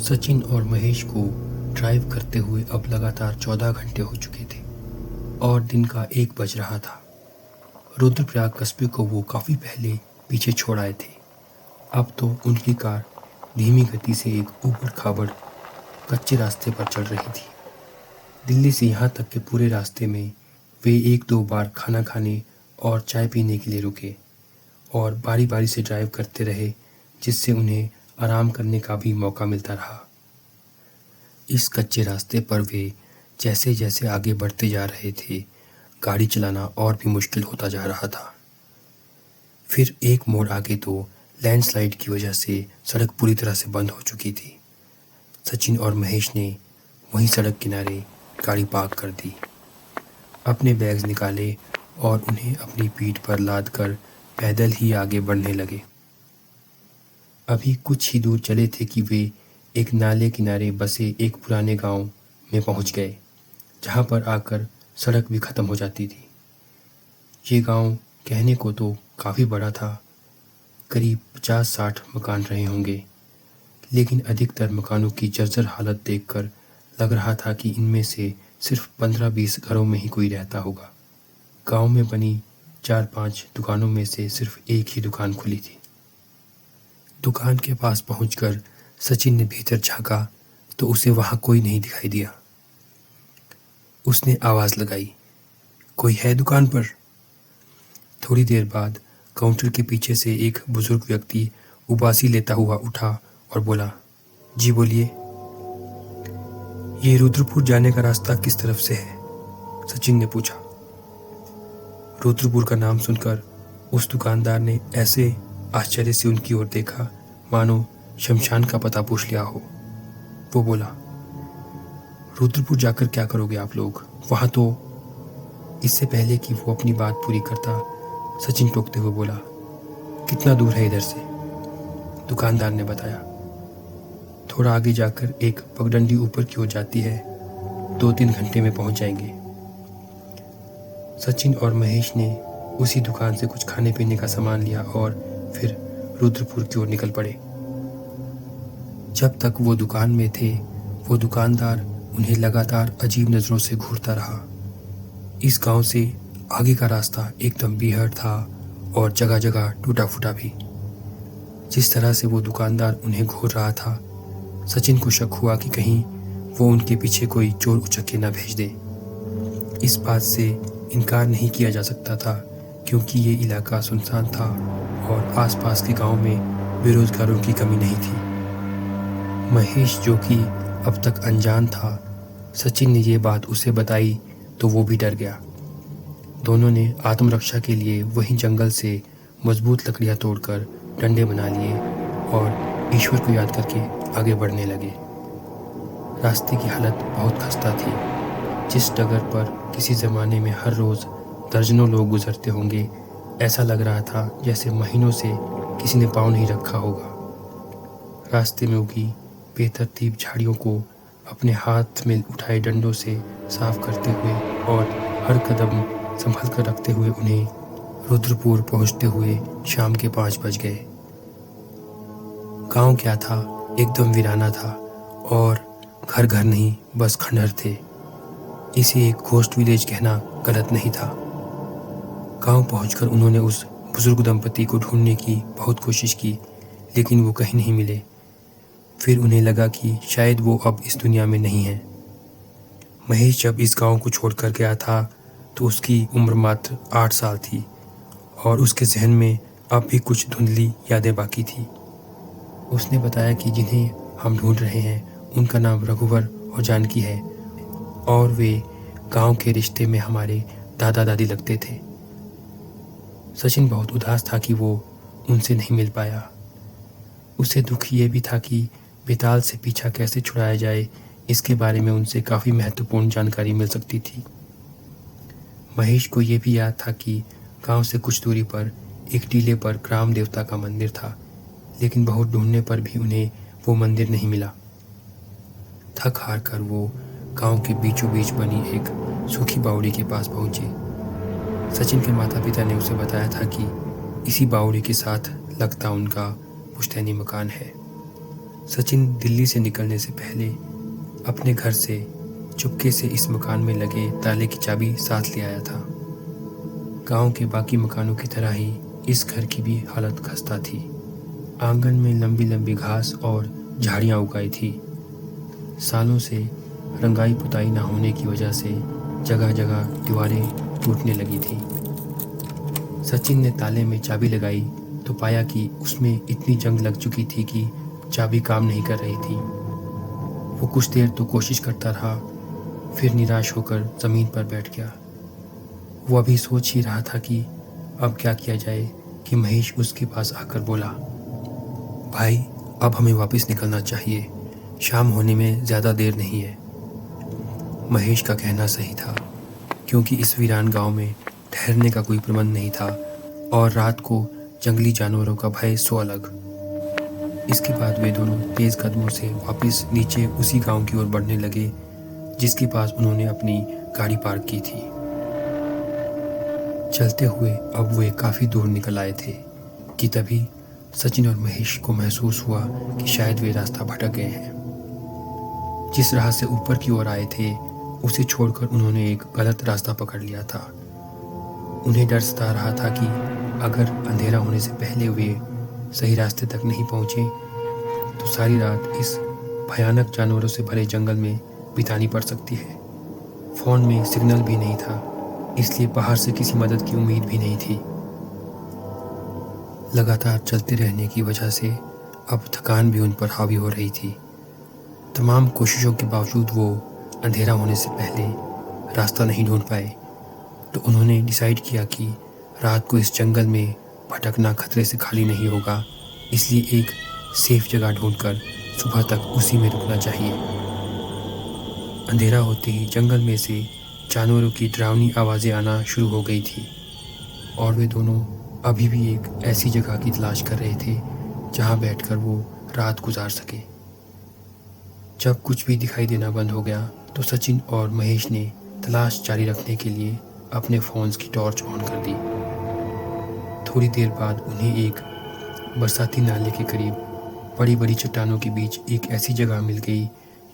सचिन और महेश को ड्राइव करते हुए अब लगातार 14 घंटे हो चुके थे और दिन का 1 बज रहा था। रुद्रप्रयाग कस्बे को वो काफ़ी पहले पीछे छोड़ आए थे। अब तो उनकी कार धीमी गति से एक ऊबड़-खाबड़ कच्चे रास्ते पर चल रही थी। दिल्ली से यहाँ तक के पूरे रास्ते में वे 1-2 बार खाना खाने और चाय पीने के लिए रुके और बारी-बारी से ड्राइव करते रहे, जिससे उन्हें आराम करने का भी मौका मिलता रहा। इस कच्चे रास्ते पर वे जैसे जैसे आगे बढ़ते जा रहे थे, गाड़ी चलाना और भी मुश्किल होता जा रहा था। फिर एक मोड़ आगे तो लैंडस्लाइड की वजह से सड़क पूरी तरह से बंद हो चुकी थी। सचिन और महेश ने वहीं सड़क किनारे गाड़ी पार्क कर दी, अपने बैग्स निकाले और उन्हें अपनी पीठ पर लाद कर पैदल ही आगे बढ़ने लगे। अभी कुछ ही दूर चले थे कि वे एक नाले किनारे बसे एक पुराने गांव में पहुंच गए, जहां पर आकर सड़क भी ख़त्म हो जाती थी। ये गांव कहने को तो काफ़ी बड़ा था, करीब 50-60 मकान रहे होंगे, लेकिन अधिकतर मकानों की जर्जर हालत देखकर लग रहा था कि इनमें से सिर्फ 15-20 घरों में ही कोई रहता होगा। गांव में बनी 4-5 दुकानों में से सिर्फ एक ही दुकान खुली थी। दुकान के पास पहुंचकर सचिन ने भीतर झांका तो उसे वहां कोई नहीं दिखाई दिया। उसने आवाज़ लगाई, कोई है दुकान पर? थोड़ी देर बाद काउंटर के पीछे से एक बुजुर्ग व्यक्ति उबासी लेता हुआ उठा और बोला, जी बोलिए। ये रुद्रपुर जाने का रास्ता किस तरफ से है? सचिन ने पूछा। रुद्रपुर का नाम सुनकर उस दुकानदार ने ऐसे आश्चर्य से उनकी ओर देखा मानो शमशान का पता पूछ लिया हो। वो बोला, रुद्रपुर जाकर क्या करोगे आप लोग? वहां तो। इससे पहले कि वो अपनी बात पूरी करता, सचिन टोकते हुए बोला, कितना दूर है इधर से? दुकानदार ने बताया, थोड़ा आगे जाकर एक पगडंडी ऊपर की ओर जाती है, 2-3 घंटे में पहुंच जाएंगे। सचिन और महेश ने उसी दुकान से कुछ खाने पीने का सामान लिया और फिर रुद्रपुर की ओर निकल पड़े। जब तक वो दुकान में थे, वो दुकानदार उन्हें लगातार अजीब नज़रों से घूरता रहा। इस गांव से आगे का रास्ता एकदम बीहड़ था और जगह जगह टूटा फूटा भी। जिस तरह से वो दुकानदार उन्हें घूर रहा था, सचिन को शक हुआ कि कहीं वो उनके पीछे कोई चोर उचक्के न भेज दे। इस बात से इनकार नहीं किया जा सकता था, क्योंकि ये इलाका सुनसान था और आसपास के गांव में बेरोजगारों की कमी नहीं थी। महेश, जो कि अब तक अनजान था, सचिन ने ये बात उसे बताई तो वो भी डर गया। दोनों ने आत्मरक्षा के लिए वहीं जंगल से मजबूत लकड़ियां तोड़कर डंडे बना लिए और ईश्वर को याद करके आगे बढ़ने लगे। रास्ते की हालत बहुत खस्ता थी। जिस डगर पर किसी ज़माने में हर रोज़ दर्जनों लोग गुजरते होंगे, ऐसा लग रहा था जैसे महीनों से किसी ने पाँव नहीं रखा होगा। रास्ते में उगी बेतरतीब झाड़ियों को अपने हाथ में उठाए डंडों से साफ करते हुए और हर कदम संभल कर रखते हुए उन्हें रुद्रपुर पहुंचते हुए शाम के 5 बज गए। गांव क्या था, एकदम वीराना था और घर घर नहीं, बस खंडहर थे। इसे एक घोस्ट विलेज कहना गलत नहीं था। गांव पहुंचकर उन्होंने उस बुजुर्ग दंपति को ढूंढने की बहुत कोशिश की, लेकिन वो कहीं नहीं मिले। फिर उन्हें लगा कि शायद वो अब इस दुनिया में नहीं है। महेश जब इस गांव को छोड़कर गया था तो उसकी उम्र मात्र 8 साल थी और उसके जहन में अब भी कुछ धुंधली यादें बाकी थी। उसने बताया कि जिन्हें हम ढूंढ रहे हैं उनका नाम रघुवर और जानकी है और वे गांव के रिश्ते में हमारे दादा दादी लगते थे। सचिन बहुत उदास था कि वो उनसे नहीं मिल पाया। उसे दुख ये भी था कि बेताल से पीछा कैसे छुड़ाया जाए, इसके बारे में उनसे काफ़ी महत्वपूर्ण जानकारी मिल सकती थी। महेश को ये भी याद था कि गांव से कुछ दूरी पर एक टीले पर ग्राम देवता का मंदिर था, लेकिन बहुत ढूंढने पर भी उन्हें वो मंदिर नहीं मिला। थक हार कर वो गांव के बीचों बीच बनी एक सूखी बावड़ी के पास पहुंचे। सचिन के माता पिता ने उसे बताया था कि इसी बावड़ी के साथ लगता उनका पुश्तैनी मकान है। सचिन दिल्ली से निकलने से पहले अपने घर से चुपके से इस मकान में लगे ताले की चाबी साथ ले आया था। गांव के बाकी मकानों की तरह ही इस घर की भी हालत खस्ता थी। आंगन में लंबी लंबी घास और झाड़ियां उगाई थी। सालों से रंगाई पुताई ना होने की वजह से जगह जगह दीवारें टूटने लगी थी। सचिन ने ताले में चाबी लगाई तो पाया कि उसमें इतनी जंग लग चुकी थी कि चाबी काम नहीं कर रही थी। वो कुछ देर तो कोशिश करता रहा, फिर निराश होकर ज़मीन पर बैठ गया। वो अभी सोच ही रहा था कि अब क्या किया जाए कि महेश उसके पास आकर बोला, भाई अब हमें वापस निकलना चाहिए, शाम होने में ज़्यादा देर नहीं है। महेश का कहना सही था, क्योंकि इस वीरान गांव में ठहरने का कोई प्रबंध नहीं था और रात को जंगली जानवरों का भय सो अलग। इसके बाद वे दोनों तेज कदमों से वापस नीचे उसी गांव की ओर बढ़ने लगे जिसके पास उन्होंने अपनी गाड़ी पार्क की थी। चलते हुए अब वे काफ़ी दूर निकल आए थे कि तभी सचिन और महेश को महसूस हुआ कि शायद वे रास्ता भटक गए हैं। जिस राह से ऊपर की ओर आए थे उसे छोड़कर उन्होंने एक गलत रास्ता पकड़ लिया था। उन्हें डर सता रहा था कि अगर अंधेरा होने से पहले वे सही रास्ते तक नहीं पहुंचे तो सारी रात इस भयानक जानवरों से भरे जंगल में बितानी पड़ सकती है। फ़ोन में सिग्नल भी नहीं था, इसलिए बाहर से किसी मदद की उम्मीद भी नहीं थी। लगातार चलते रहने की वजह से अब थकान भी उन पर हावी हो रही थी। तमाम कोशिशों के बावजूद वो अंधेरा होने से पहले रास्ता नहीं ढूंढ पाए, तो उन्होंने डिसाइड किया कि रात को इस जंगल में भटकना खतरे से खाली नहीं होगा, इसलिए एक सेफ जगह ढूंढकर सुबह तक उसी में रुकना चाहिए। अंधेरा होते ही जंगल में से जानवरों की डरावनी आवाज़ें आना शुरू हो गई थी और वे दोनों अभी भी एक ऐसी जगह की तलाश कर रहे थे जहां बैठकर वो रात गुजार सके। जब कुछ भी दिखाई देना बंद हो गया तो सचिन और महेश ने तलाश जारी रखने के लिए अपने फ़ोन्स की टॉर्च ऑन कर दी। थोड़ी देर बाद उन्हें एक बरसाती नाले के करीब बड़ी बड़ी चट्टानों के बीच एक ऐसी जगह मिल गई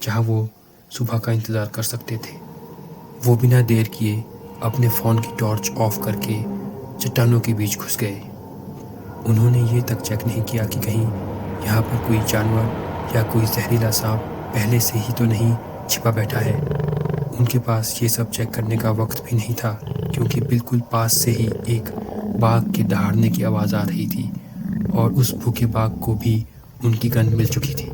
जहां वो सुबह का इंतज़ार कर सकते थे। वो बिना देर किए अपने फ़ोन की टॉर्च ऑफ करके चट्टानों के बीच घुस गए। उन्होंने ये तक चेक नहीं किया कि कहीं यहाँ पर कोई जानवर या कोई जहरीला सांप पहले से ही तो नहीं छिपा बैठा है। उनके पास ये सब चेक करने का वक्त भी नहीं था, क्योंकि बिल्कुल पास से ही एक बाघ के दहाड़ने की आवाज़ आ रही थी और उस भूखे बाघ को भी उनकी गंध मिल चुकी थी।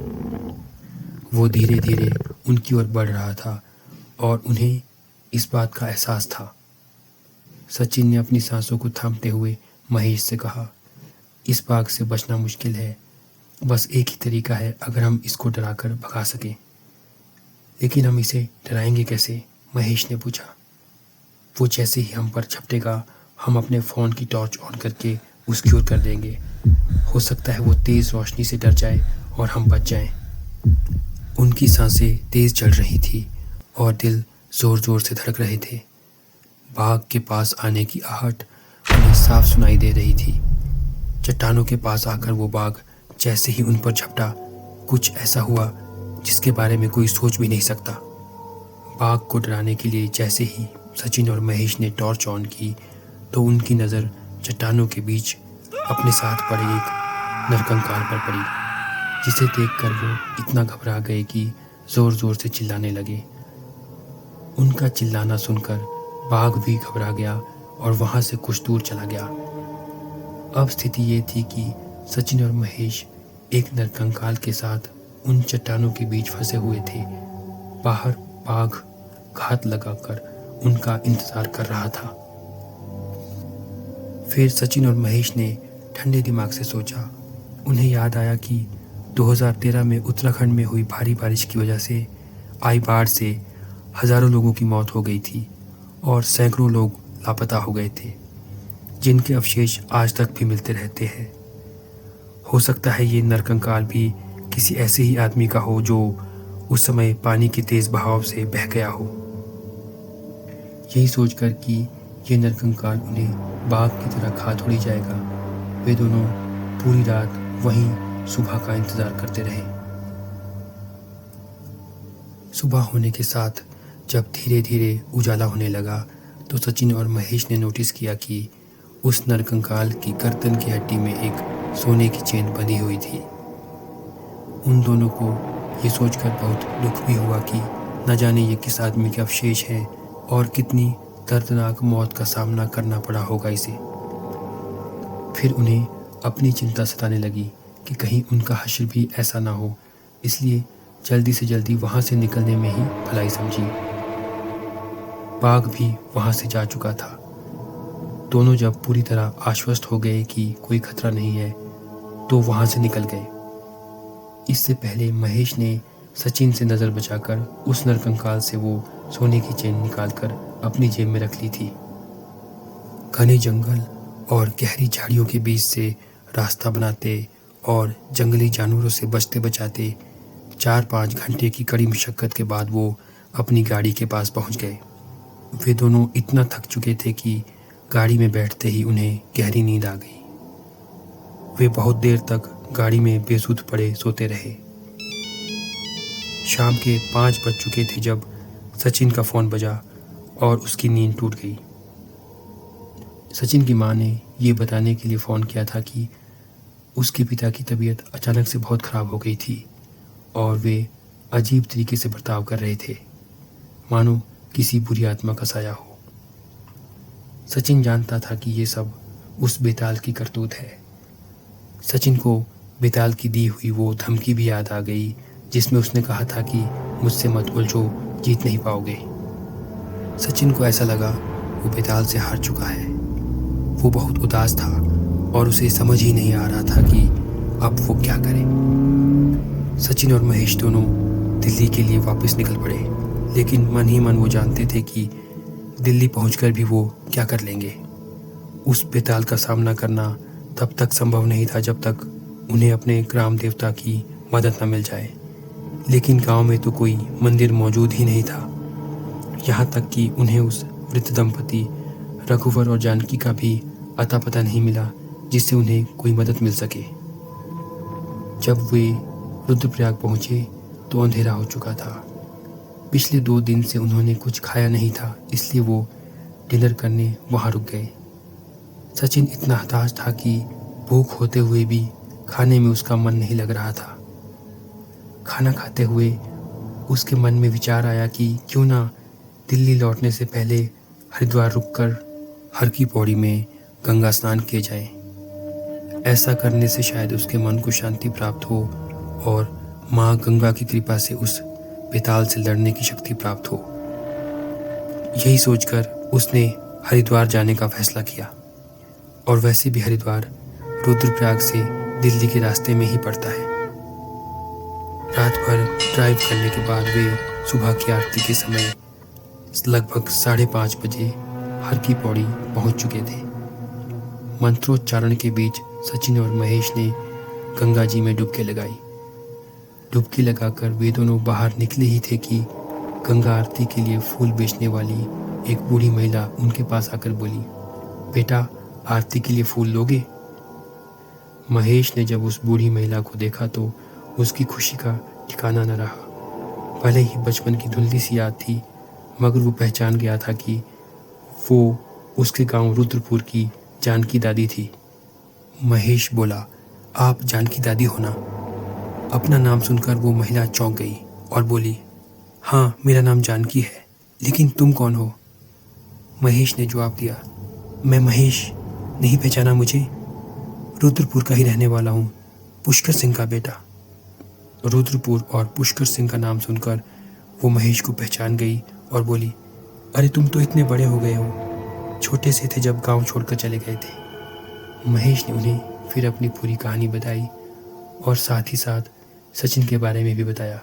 वो धीरे धीरे उनकी ओर बढ़ रहा था और उन्हें इस बात का एहसास था। सचिन ने अपनी सांसों को थामते हुए महेश से कहा, इस बाघ से बचना मुश्किल है, बस एक ही तरीका है, अगर हम इसको डराकर भगा सकें। लेकिन हम इसे डराएंगे कैसे? महेश ने पूछा। वो जैसे ही हम पर झपटेगा हम अपने फ़ोन की टॉर्च ऑन करके उसकी ओर कर देंगे। हो सकता है वो तेज़ रोशनी से डर जाए और हम बच जाएं। उनकी सांसें तेज़ चल रही थी और दिल ज़ोर ज़ोर से धड़क रहे थे। बाघ के पास आने की आहट उन्हें साफ सुनाई दे रही थी। चट्टानों के पास आकर वो बाघ जैसे ही उन पर झपटा, कुछ ऐसा हुआ जिसके बारे में कोई सोच भी नहीं सकता। बाघ को डराने के लिए जैसे ही सचिन और महेश ने टॉर्च ऑन की तो उनकी नज़र चट्टानों के बीच अपने साथ पड़े एक नरकंकाल पर पड़ी, जिसे देखकर वो इतना घबरा गए कि ज़ोर ज़ोर से चिल्लाने लगे। उनका चिल्लाना सुनकर बाघ भी घबरा गया और वहाँ से कुछ दूर चला गया। अब स्थिति ये थी कि सचिन और महेश एक नरकंकाल के साथ उन चट्टानों के बीच फंसे हुए थे। बाहर बाघ घात लगाकर उनका इंतजार कर रहा था। फिर सचिन और महेश ने ठंडे दिमाग से सोचा। उन्हें याद आया कि 2013 में उत्तराखंड में हुई भारी बारिश की वजह से आई बाढ़ से हज़ारों लोगों की मौत हो गई थी और सैकड़ों लोग लापता हो गए थे, जिनके अवशेष आज तक भी मिलते रहते हैं। हो सकता है ये नरकंकाल भी किसी ऐसे ही आदमी का हो जो उस समय पानी के तेज बहाव से बह गया हो। यही सोचकर कि ये नरकंकाल उन्हें बाघ की तरह खा थोड़ी जाएगा, वे दोनों पूरी रात वहीं सुबह का इंतज़ार करते रहे। सुबह होने के साथ जब धीरे धीरे उजाला होने लगा तो सचिन और महेश ने नोटिस किया कि उस नरकंकाल की गर्दन की हड्डी में एक सोने की चेन बंधी हुई थी। उन दोनों को ये सोचकर बहुत दुख भी हुआ कि न जाने ये किस आदमी के अवशेष हैं और कितनी दर्दनाक मौत का सामना करना पड़ा होगा इसे। फिर उन्हें अपनी चिंता सताने लगी कि कहीं उनका हश्र भी ऐसा ना हो, इसलिए जल्दी से जल्दी वहाँ से निकलने में ही भलाई समझी। बाघ भी वहाँ से जा चुका था। दोनों जब पूरी तरह आश्वस्त हो गए कि कोई खतरा नहीं है तो वहाँ से निकल गए। इससे पहले महेश ने सचिन से नज़र बचाकर उस नरकंकाल से वो सोने की चेन निकालकर अपनी जेब में रख ली थी। घने जंगल और गहरी झाड़ियों के बीच से रास्ता बनाते और जंगली जानवरों से बचते बचाते 4-5 घंटे की कड़ी मशक्क़त के बाद वो अपनी गाड़ी के पास पहुंच गए। वे दोनों इतना थक चुके थे कि गाड़ी में बैठते ही उन्हें गहरी नींद आ गई। वे बहुत देर तक गाड़ी में बेसुध पड़े सोते रहे। शाम के 5 बज चुके थे जब सचिन का फ़ोन बजा और उसकी नींद टूट गई। सचिन की माँ ने ये बताने के लिए फ़ोन किया था कि उसके पिता की तबीयत अचानक से बहुत ख़राब हो गई थी और वे अजीब तरीके से बर्ताव कर रहे थे, मानो किसी बुरी आत्मा का साया हो। सचिन जानता था कि ये सब उस बेताल की करतूत है। सचिन को बेताल की दी हुई वो धमकी भी याद आ गई जिसमें उसने कहा था कि मुझसे मत उलझो, जीत नहीं पाओगे। सचिन को ऐसा लगा वो बेताल से हार चुका है। वो बहुत उदास था और उसे समझ ही नहीं आ रहा था कि अब वो क्या करे। सचिन और महेश दोनों दिल्ली के लिए वापस निकल पड़े, लेकिन मन ही मन वो जानते थे कि दिल्ली पहुंचकर भी वो क्या कर लेंगे। उस बेताल का सामना करना तब तक संभव नहीं था जब तक उन्हें अपने ग्राम देवता की मदद न मिल जाए। लेकिन गांव में तो कोई मंदिर मौजूद ही नहीं था। यहाँ तक कि उन्हें उस वृद्ध दंपति रघुवर और जानकी का भी अता पता नहीं मिला जिससे उन्हें कोई मदद मिल सके। जब वे रुद्रप्रयाग पहुंचे तो अंधेरा हो चुका था। पिछले 2 दिन से उन्होंने कुछ खाया नहीं था, इसलिए वो डिनर करने वहाँ रुक गए। सचिन इतना हताश था कि भूख होते हुए भी खाने में उसका मन नहीं लग रहा था। खाना खाते हुए उसके मन में विचार आया कि क्यों ना दिल्ली लौटने से पहले हरिद्वार रुककर हर की पौड़ी में गंगा स्नान किए जाए। ऐसा करने से शायद उसके मन को शांति प्राप्त हो और माँ गंगा की कृपा से उस बेताल से लड़ने की शक्ति प्राप्त हो। यही सोचकर उसने हरिद्वार जाने का फैसला किया। और वैसे भी हरिद्वार रुद्रप्रयाग से दिल्ली के रास्ते में ही पड़ता है। रात भर ड्राइव करने के बाद वे सुबह की आरती के समय लगभग 5:30 बजे हर की पौड़ी पहुंच चुके थे। मंत्रोच्चारण के बीच सचिन और महेश ने गंगा जी में डुबकी लगाई। डुबकी लगाकर वे दोनों बाहर निकले ही थे कि गंगा आरती के लिए फूल बेचने वाली एक बूढ़ी महिला उनके पास आकर बोली, बेटा आरती के लिए फूल लोगे? महेश ने जब उस बूढ़ी महिला को देखा तो उसकी खुशी का ठिकाना न रहा। भले ही बचपन की धुंधली सी याद थी, मगर वो पहचान गया था कि वो उसके गांव रुद्रपुर की जानकी दादी थी। महेश बोला, आप जानकी दादी हो ना? अपना नाम सुनकर वो महिला चौंक गई और बोली, हाँ मेरा नाम जानकी है, लेकिन तुम कौन हो? महेश ने जवाब दिया, मैं महेश, नहीं पहचाना मुझे? रुद्रपुर का ही रहने वाला हूँ, पुष्कर सिंह का बेटा। रुद्रपुर और पुष्कर सिंह का नाम सुनकर वो महेश को पहचान गई और बोली, अरे तुम तो इतने बड़े हो गए हो, छोटे से थे जब गांव छोड़कर चले गए थे। महेश ने उन्हें फिर अपनी पूरी कहानी बताई और साथ ही साथ सचिन के बारे में भी बताया।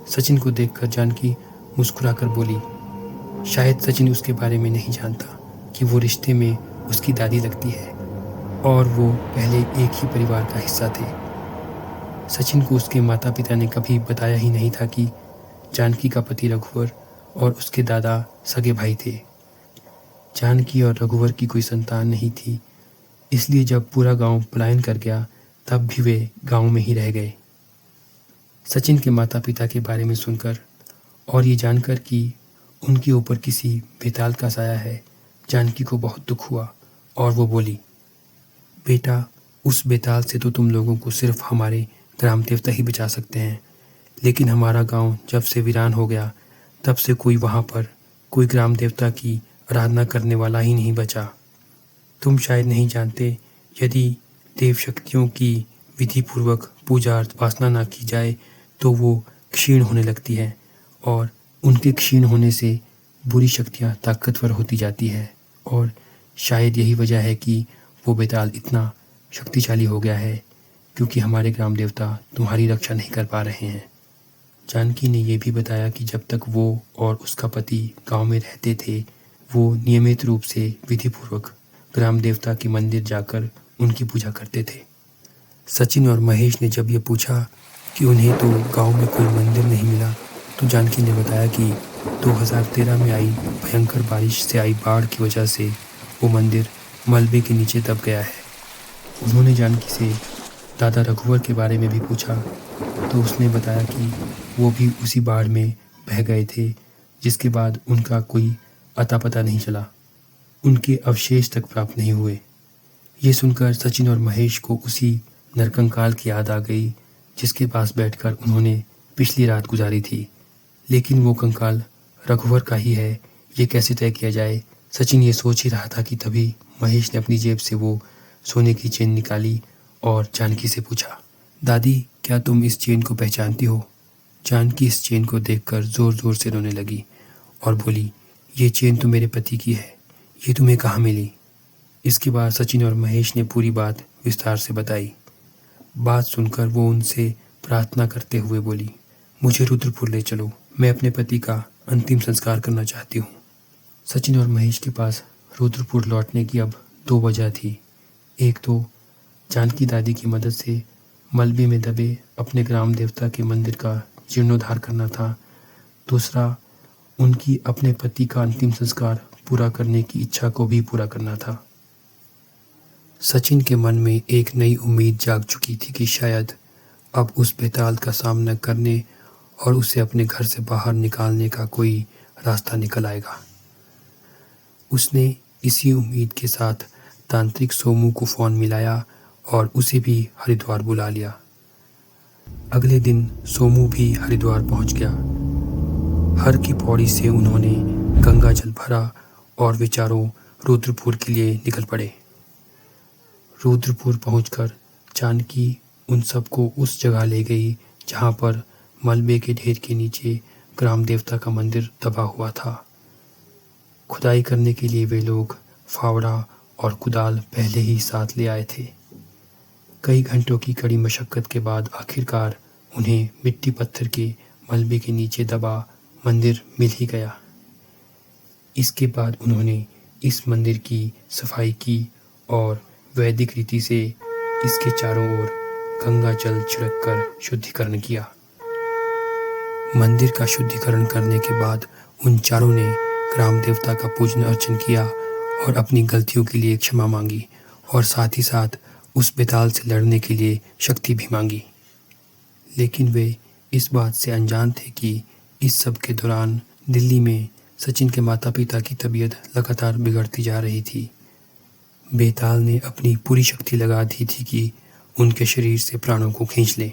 सचिन को देखकर जानकी मुस्कुराकर बोली, शायद सचिन उसके बारे में नहीं जानता कि वो रिश्ते में उसकी दादी लगती है और वो पहले एक ही परिवार का हिस्सा थे। सचिन को उसके माता पिता ने कभी बताया ही नहीं था कि जानकी का पति रघुवर और उसके दादा सगे भाई थे। जानकी और रघुवर की कोई संतान नहीं थी, इसलिए जब पूरा गांव पलायन कर गया तब भी वे गांव में ही रह गए। सचिन के माता पिता के बारे में सुनकर और ये जानकर कि उनके ऊपर किसी बेताल का साया है, जानकी को बहुत दुख हुआ और वो बोली, बेटा, उस बेताल से तो तुम लोगों को सिर्फ हमारे ग्राम देवता ही बचा सकते हैं, लेकिन हमारा गांव जब से वीरान हो गया तब से कोई वहां पर कोई ग्राम देवता की आराधना करने वाला ही नहीं बचा। तुम शायद नहीं जानते, यदि देव शक्तियों की विधिपूर्वक पूजा उपासना न की जाए तो वो क्षीण होने लगती है और उनके क्षीण होने से बुरी शक्तियाँ ताकतवर होती जाती है, और शायद यही वजह है कि वो बेताल इतना शक्तिशाली हो गया है, क्योंकि हमारे ग्राम देवता तुम्हारी रक्षा नहीं कर पा रहे हैं। जानकी ने यह भी बताया कि जब तक वो और उसका पति गांव में रहते थे, वो नियमित रूप से विधिपूर्वक ग्राम देवता के मंदिर जाकर उनकी पूजा करते थे। सचिन और महेश ने जब ये पूछा कि उन्हें तो गांव में कोई मंदिर नहीं मिला, तो जानकी ने बताया कि 2013 में आई भयंकर बारिश से आई बाढ़ की वजह से वो मंदिर मलबे के नीचे दब गया है। उन्होंने जानकी से दादा रघुवर के बारे में भी पूछा, तो उसने बताया कि वो भी उसी बाढ़ में बह गए थे, जिसके बाद उनका कोई अता पता नहीं चला, उनके अवशेष तक प्राप्त नहीं हुए। ये सुनकर सचिन और महेश को उसी नरकंकाल की याद आ गई जिसके पास बैठकर उन्होंने पिछली रात गुजारी थी। लेकिन वो कंकाल रघुवर का ही है, ये कैसे तय किया जाए? सचिन ये सोच ही रहा था कि तभी महेश ने अपनी जेब से वो सोने की चेन निकाली और जानकी से पूछा, दादी, क्या तुम इस चेन को पहचानती हो? जानकी इस चेन को देखकर जोर जोर से रोने लगी और बोली, ये चेन तो मेरे पति की है, ये तुम्हें कहाँ मिली? इसके बाद सचिन और महेश ने पूरी बात विस्तार से बताई। बात सुनकर वो उनसे प्रार्थना करते हुए बोली, मुझे रुद्रपुर ले चलो, मैं अपने पति का अंतिम संस्कार करना चाहती हूँ। सचिन और महेश के पास रुद्रपुर लौटने की अब 2 वजह थी। एक तो जानकी दादी की मदद से मलबे में दबे अपने ग्राम देवता के मंदिर का जीर्णोद्धार करना था। दूसरा, उनकी अपने पति का अंतिम संस्कार पूरा करने की इच्छा को भी पूरा करना था। सचिन के मन में एक नई उम्मीद जाग चुकी थी कि शायद अब उस बेताल का सामना करने और उसे अपने घर से बाहर निकालने का कोई रास्ता निकल आएगा। उसने इसी उम्मीद के साथ तांत्रिक सोमू को फ़ोन मिलाया और उसे भी हरिद्वार बुला लिया। अगले दिन सोमू भी हरिद्वार पहुंच गया। हर की पौड़ी से उन्होंने गंगा जल भरा और वे चारों रुद्रपुर के लिए निकल पड़े। रुद्रपुर पहुंचकर जानकी उन सबको उस जगह ले गई जहां पर मलबे के ढेर के नीचे ग्राम देवता का मंदिर दबा हुआ था। खुदाई करने के लिए वे लोग फावड़ा और कुदाल पहले ही साथ ले आए थे। कई घंटों की कड़ी मशक्कत के बाद आखिरकार उन्हें मिट्टी पत्थर के मलबे के नीचे दबा मंदिर मिल ही गया। इसके बाद उन्होंने इस मंदिर की सफाई की और वैदिक रीति से इसके चारों ओर गंगा जल छिड़क कर शुद्धिकरण किया। मंदिर का शुद्धिकरण करने के बाद उन चारों ने ग्राम देवता का पूजन अर्चन किया और अपनी गलतियों के लिए क्षमा मांगी और साथ ही साथ उस बेताल से लड़ने के लिए शक्ति भी मांगी। लेकिन वे इस बात से अनजान थे कि इस सब के दौरान दिल्ली में सचिन के माता पिता की तबीयत लगातार बिगड़ती जा रही थी। बेताल ने अपनी पूरी शक्ति लगा दी थी कि उनके शरीर से प्राणों को खींच ले।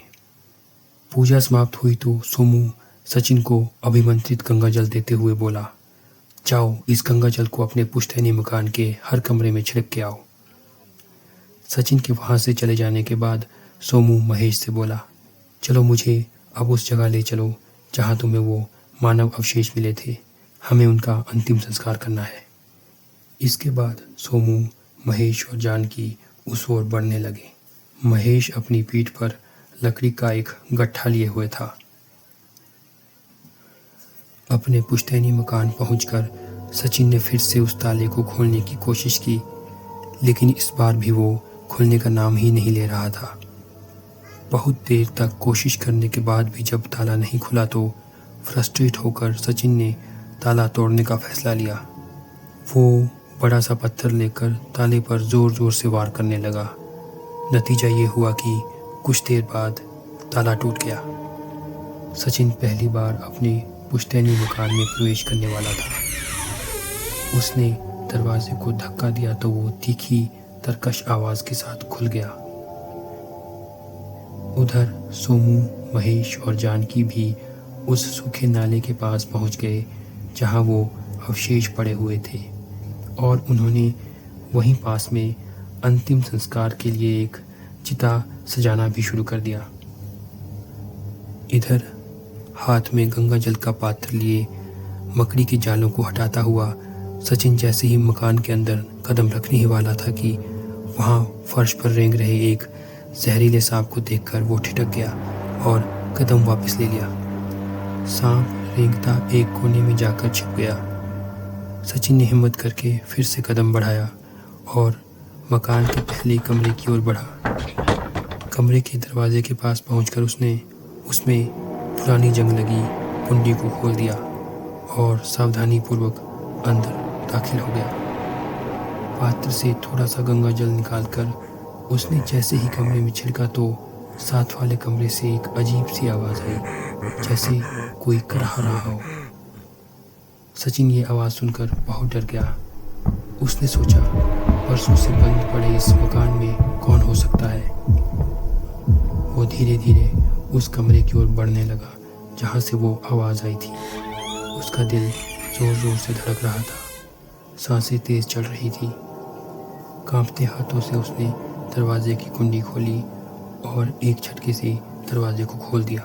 पूजा समाप्त हुई तो सोमू सचिन को अभिमंत्रित गंगा जल देते हुए बोला, जाओ इस गंगा जल को अपने पुश्तैनी मकान के हर कमरे में छिड़क के आओ। सचिन के वहां से चले जाने के बाद सोमू महेश से बोला, चलो मुझे अब उस जगह ले चलो जहां तुम्हें वो मानव अवशेष मिले थे, हमें उनका अंतिम संस्कार करना है। इसके बाद सोमू, महेश और जानकी उस ओर बढ़ने लगे। महेश अपनी पीठ पर लकड़ी का एक गट्ठा लिए हुए था। अपने पुश्तैनी मकान पहुंचकर सचिन ने फिर से उस ताले को खोलने की कोशिश की, लेकिन इस बार भी वो खुलने का नाम ही नहीं ले रहा था। बहुत देर तक कोशिश करने के बाद भी जब ताला नहीं खुला तो फ्रस्ट्रेट होकर सचिन ने ताला तोड़ने का फैसला लिया। वो बड़ा सा पत्थर लेकर ताले पर जोर जोर से वार करने लगा। नतीजा ये हुआ कि कुछ देर बाद ताला टूट गया। सचिन पहली बार अपने पुश्तैनी मकान में प्रवेश करने वाला था। उसने दरवाजे को धक्का दिया तो वो तीखी तरकश आवाज के साथ खुल गया। उधर सोमू, महेश और जानकी भी उस सूखे नाले के पास पहुंच गए जहां वो अवशेष पड़े हुए थे और उन्होंने वहीं पास में अंतिम संस्कार के लिए एक चिता सजाना भी शुरू कर दिया। इधर हाथ में गंगा जल का पात्र लिए मकड़ी के जालों को हटाता हुआ सचिन जैसे ही मकान के अंदर कदम रखने ही वाला था कि वहां फर्श पर रेंग रहे एक जहरीले सांप को देखकर वो ठिठक गया और कदम वापस ले लिया। सांप रेंगता एक कोने में जाकर छिप गया। सचिन ने हिम्मत करके फिर से कदम बढ़ाया और मकान के पहले कमरे की ओर बढ़ा। कमरे के दरवाजे के पास पहुंचकर उसने उसमें पुरानी जंग लगी कुंडी को खोल दिया और सावधानीपूर्वक अंदर दाखिल हो गया। पात्र से थोड़ा सा गंगा जल निकालकर उसने जैसे ही कमरे में छिड़का तो साथ वाले कमरे से एक अजीब सी आवाज़ आई, जैसे कोई कराह रहा हो। सचिन ये आवाज़ सुनकर बहुत डर गया। उसने सोचा, परसों से बंद पड़े इस मकान में कौन हो सकता है। वो धीरे धीरे उस कमरे की ओर बढ़ने लगा जहाँ से वो आवाज़ आई थी। उसका दिल जोर जोर से धड़क रहा था, सांसें तेज चल रही थी। कांपते हाथों से उसने दरवाजे की कुंडी खोली और एक झटके से दरवाजे को खोल दिया।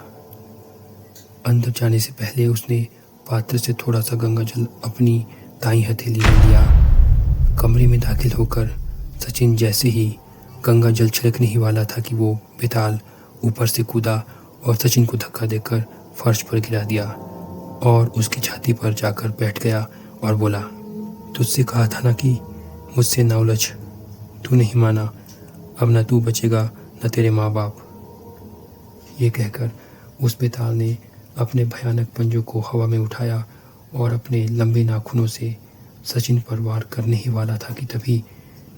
अंदर जाने से पहले उसने पात्र से थोड़ा सा गंगा जल अपनी दाईं हथेली में लिया। कमरे में दाखिल होकर सचिन जैसे ही गंगा जल छिड़कने ही वाला था कि वो बेताल ऊपर से कूदा और सचिन को धक्का देकर फर्श पर गिरा दिया और उसकी छाती पर जाकर बैठ गया और बोला, तुझसे कहा था ना कि मुझसे ना उलझ। तू नहीं माना, अब न तू बचेगा न तेरे माँ बाप। ये कहकर उस बेताल ने अपने भयानक पंजों को हवा में उठाया और अपने लंबे नाखूनों से सचिन पर वार करने ही वाला था कि तभी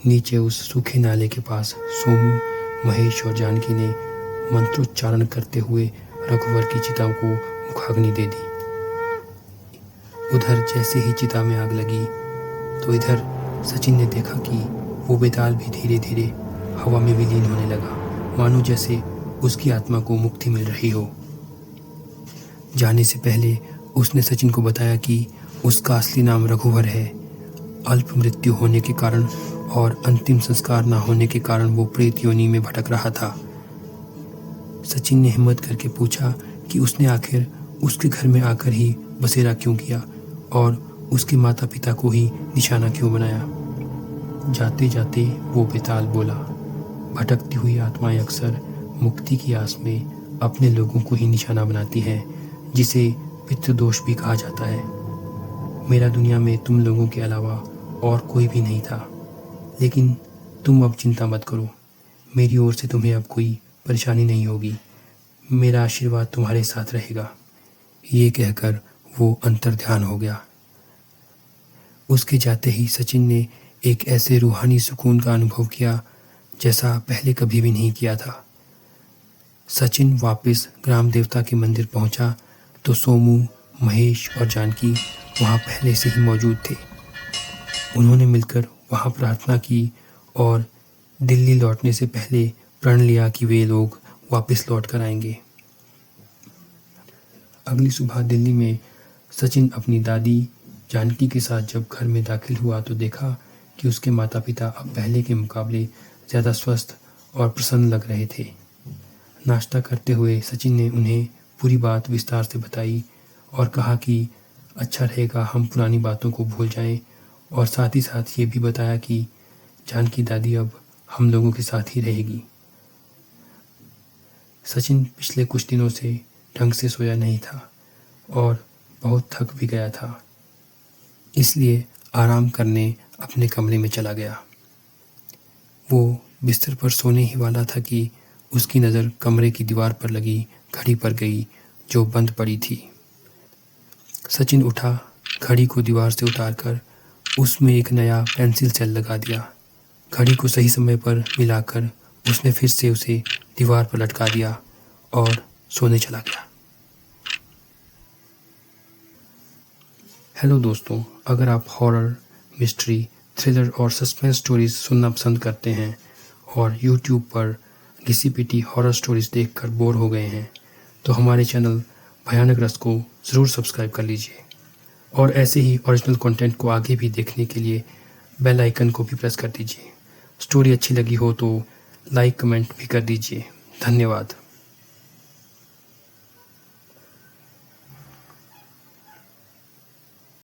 नीचे उस सूखे नाले के पास सोमू, महेश और जानकी ने मंत्रोच्चारण करते हुए रघुवर की चिता को मुखाग्नि दे दी। उधर जैसे ही चिता में आग लगी तो इधर सचिन ने देखा कि वो बेताल भी धीरे धीरे हवा में विलीन होने लगा, मानो जैसे उसकी आत्मा को मुक्ति मिल रही हो। जाने से पहले उसने सचिन को बताया कि उसका असली नाम रघुवर है। अल्प मृत्यु होने के कारण और अंतिम संस्कार न होने के कारण वो प्रेत योनि में भटक रहा था। सचिन ने हिम्मत करके पूछा कि उसने आखिर उसके घर में आकर ही बसेरा क्यों किया और उसके माता पिता को ही निशाना क्यों बनाया। जाते जाते वो बेताल बोला, भटकती हुई आत्माएं अक्सर मुक्ति की आस में अपने लोगों को ही निशाना बनाती हैं, जिसे पितृदोष भी कहा जाता है। मेरा दुनिया में तुम लोगों के अलावा और कोई भी नहीं था, लेकिन तुम अब चिंता मत करो, मेरी ओर से तुम्हें अब कोई परेशानी नहीं होगी, मेरा आशीर्वाद तुम्हारे साथ रहेगा। ये कहकर वो अंतर्ध्यान हो गया। उसके जाते ही सचिन ने एक ऐसे रूहानी सुकून का अनुभव किया जैसा पहले कभी भी नहीं किया था। सचिन वापस ग्राम देवता के मंदिर पहुंचा तो सोमू, महेश और जानकी वहां पहले से ही मौजूद थे। उन्होंने मिलकर वहां प्रार्थना की और दिल्ली लौटने से पहले प्रण लिया कि वे लोग वापस लौट कर आएंगे। अगली सुबह दिल्ली में सचिन अपनी दादी जानकी के साथ जब घर में दाखिल हुआ तो देखा कि उसके माता पिता अब पहले के मुकाबले ज़्यादा स्वस्थ और प्रसन्न लग रहे थे। नाश्ता करते हुए सचिन ने उन्हें पूरी बात विस्तार से बताई और कहा कि अच्छा रहेगा हम पुरानी बातों को भूल जाएं, और साथ ही साथ ये भी बताया कि जानकी दादी अब हम लोगों के साथ ही रहेगी। सचिन पिछले कुछ दिनों से ढंग से सोया नहीं था और बहुत थक भी गया था, इसलिए आराम करने अपने कमरे में चला गया। वो बिस्तर पर सोने ही वाला था कि उसकी नज़र कमरे की दीवार पर लगी घड़ी पर गई जो बंद पड़ी थी। सचिन उठा, घड़ी को दीवार से उतारकर उसमें एक नया पेंसिल सेल लगा दिया। घड़ी को सही समय पर मिलाकर उसने फिर से उसे दीवार पर लटका दिया और सोने चला गया। हेलो दोस्तों, अगर आप हॉरर, मिस्ट्री, थ्रिलर और सस्पेंस स्टोरीज सुनना पसंद करते हैं और यूट्यूब पर घिसी-पिटी हॉरर स्टोरीज देखकर बोर हो गए हैं, तो हमारे चैनल भयानक रस को ज़रूर सब्सक्राइब कर लीजिए और ऐसे ही ओरिजिनल कंटेंट को आगे भी देखने के लिए बेल आइकन को भी प्रेस कर दीजिए। स्टोरी अच्छी लगी हो तो लाइक कमेंट भी कर दीजिए। धन्यवाद।